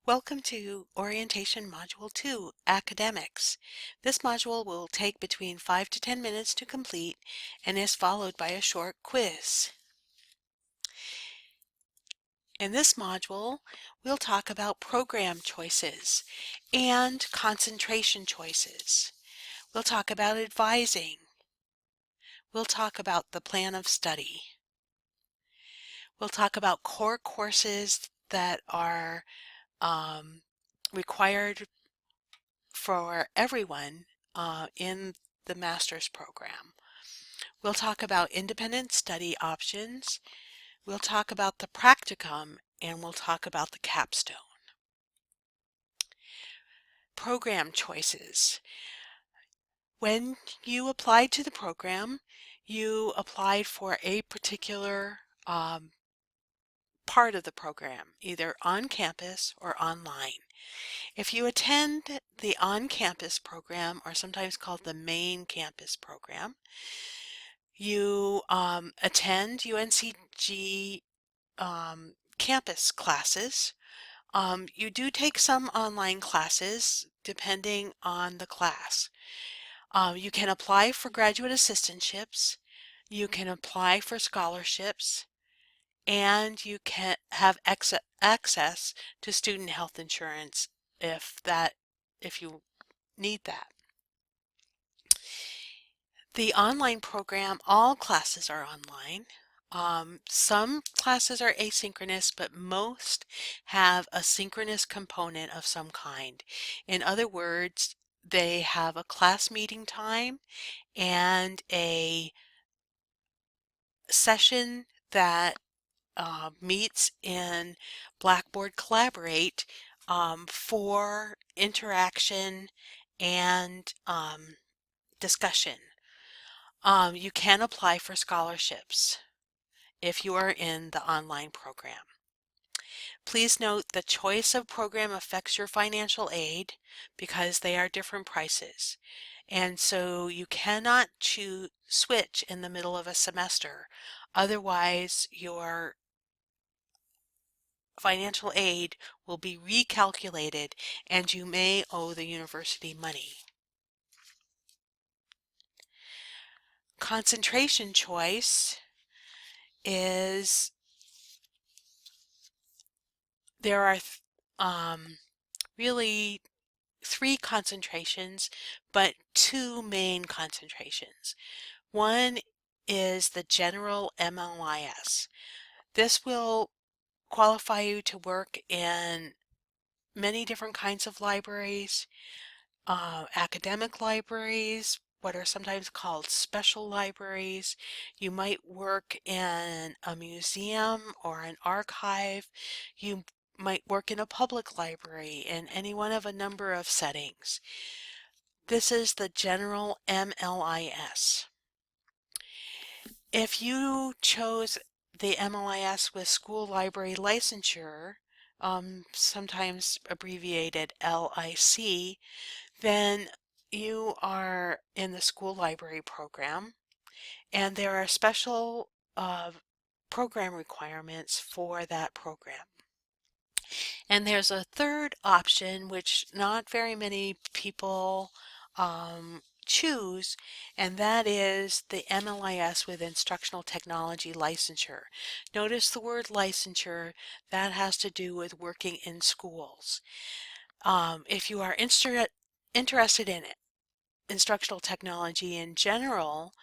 Welcome to Orientation Module 2, Academics. This module will take between 5 to 10 minutes to complete and is followed by a short quiz. In this module, we'll talk about program choices and concentration choices. We'll talk about advising. We'll talk about the plan of study. We'll talk about core courses that are required for everyone in the master's program. We'll talk about independent study options, we'll talk about the practicum, and we'll talk about the capstone. Program choices. When you applied to the program, you applied for a particular part of the program, either on campus or online. If you attend the on-campus program, or sometimes called the main campus program, you attend UNCG campus classes. You do take some online classes depending on the class. You can apply for graduate assistantships, you can apply for scholarships, and you can have access to student health insurance if you need that. The online program, all classes are online. Some classes are asynchronous, but most have a synchronous component of some kind. In other words, they have a class meeting time and a session that meets in Blackboard Collaborate for interaction and discussion. You can apply for scholarships if you are in the online program. Please note the choice of program affects your financial aid because they are different prices. And so you cannot switch in the middle of a semester. Otherwise, your financial aid will be recalculated and you may owe the university money. Concentration choice is there are really 3 concentrations, but 2 main concentrations. One is the general MLIS. This will qualify you to work in many different kinds of libraries, academic libraries, what are sometimes called special libraries. You might work in a museum or an archive. You might work in a public library in any one of a number of settings. This is the general MLIS. If you chose the MLIS with school library licensure, sometimes abbreviated LIC, then you are in the school library program, and there are special program requirements for that program. And there's a third option which not very many people choose, and that is the MLIS with instructional technology licensure. Notice the word licensure, that has to do with working in schools. If you are interested in instructional technology in general,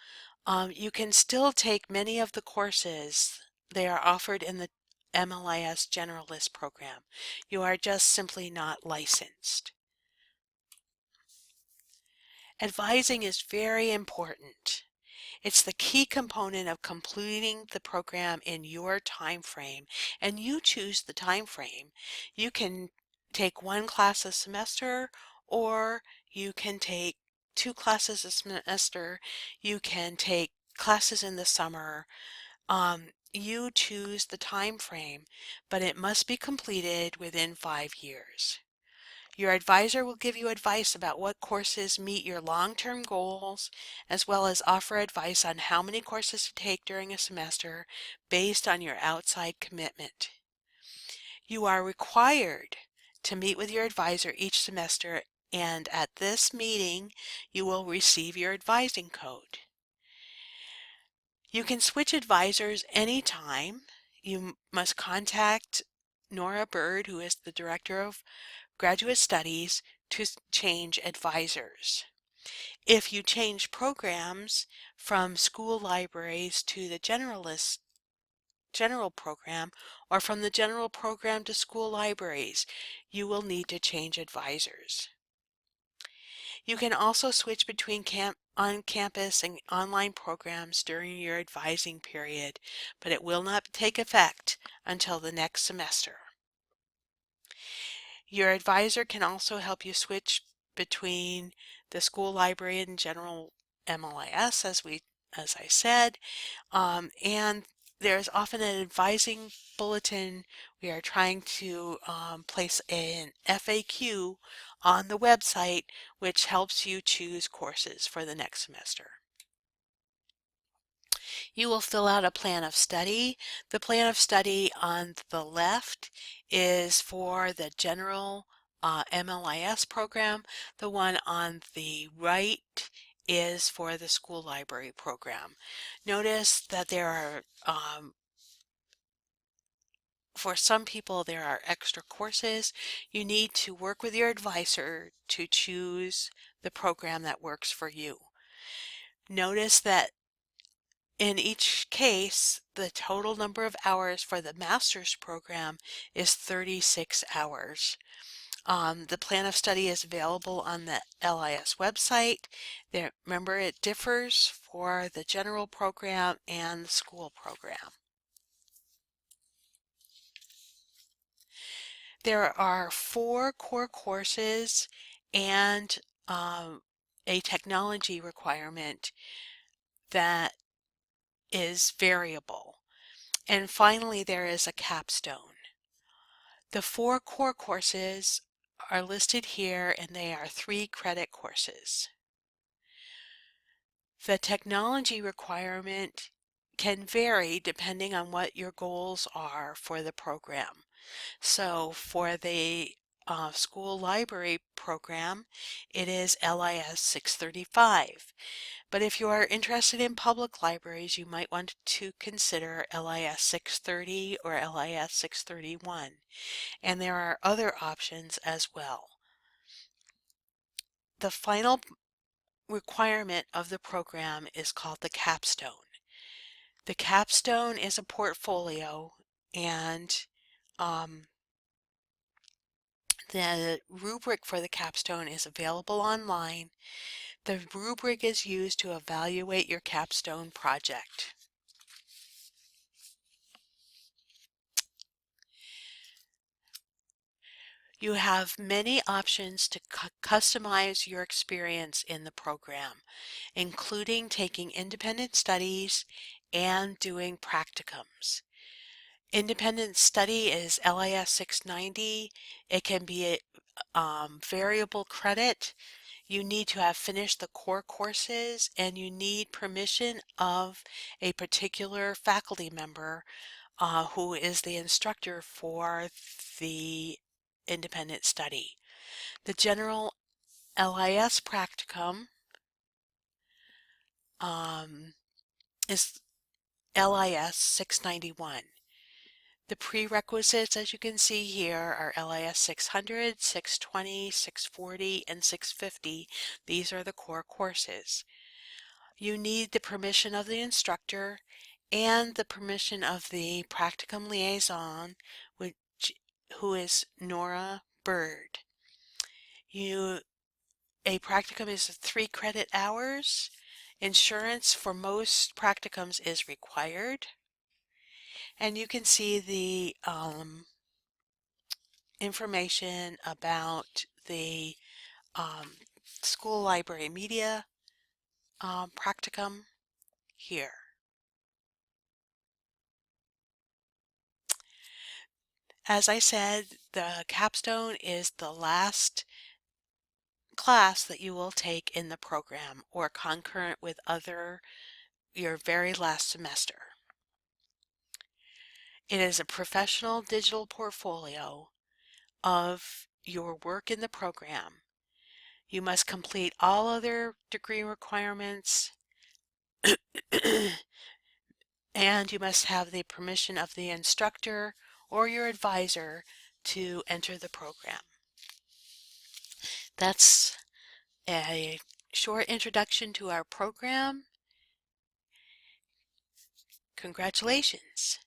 you can still take many of the courses. They are offered in the MLIS Generalist program. You are just simply not licensed. Advising is very important. It's the key component of completing the program in your time frame, and you choose the time frame. You can take 1 class a semester, or you can take 2 classes a semester. You can take classes in the summer. You choose the time frame, but it must be completed within 5 years. Your advisor will give you advice about what courses meet your long-term goals, as well as offer advice on how many courses to take during a semester based on your outside commitment. You are required to meet with your advisor each semester, and at this meeting you will receive your advising code. You can switch advisors anytime. You must contact Nora Bird, who is the Director of Graduate Studies, to change advisors. If you change programs from school libraries to the general program, or from the general program to school libraries, you will need to change advisors. You can also switch between on-campus and online programs during your advising period, but it will not take effect until the next semester. Your advisor can also help you switch between the school library and general MLIS, as I said, and there's often an advising bulletin. We are trying to place an FAQ on the website, which helps you choose courses for the next semester. You will fill out a plan of study. The plan of study on the left is for the general MLIS program. The one on the right is for the school library program. Notice that there are for some people, there are extra courses. You need to work with your advisor to choose the program that works for you. Notice that in each case, the total number of hours for the master's program is 36 hours. The plan of study is available on the LIS website. Remember, it differs for the general program and the school program. There are 4 core courses and a technology requirement that is variable. And finally, there is a capstone. The 4 core courses are listed here, and they are 3-credit courses. The technology requirement can vary depending on what your goals are for the program. So for the school library program, it is LIS 635. But if you are interested in public libraries, you might want to consider LIS 630 or LIS 631. And there are other options as well. The final requirement of the program is called the capstone. The capstone is a portfolio, and the rubric for the capstone is available online. The rubric is used to evaluate your capstone project. You have many options to customize your experience in the program, including taking independent studies and doing practicums. Independent study is LIS 690. It can be a variable credit. You need to have finished the core courses, and you need permission of a particular faculty member who is the instructor for the independent study. The general LIS practicum is LIS 691. The prerequisites, as you can see here, are LIS 600, 620, 640, and 650. These are the core courses. You need the permission of the instructor and the permission of the practicum liaison, who is Nora Bird. A practicum is 3 credit hours. Insurance for most practicums is required. And you can see the information about the school library media practicum here. As I said, the capstone is the last class that you will take in the program, or concurrent with your very last semester. It is a professional digital portfolio of your work in the program. You must complete all other degree requirements and you must have the permission of the instructor or your advisor to enter the program. That's a short introduction to our program. Congratulations!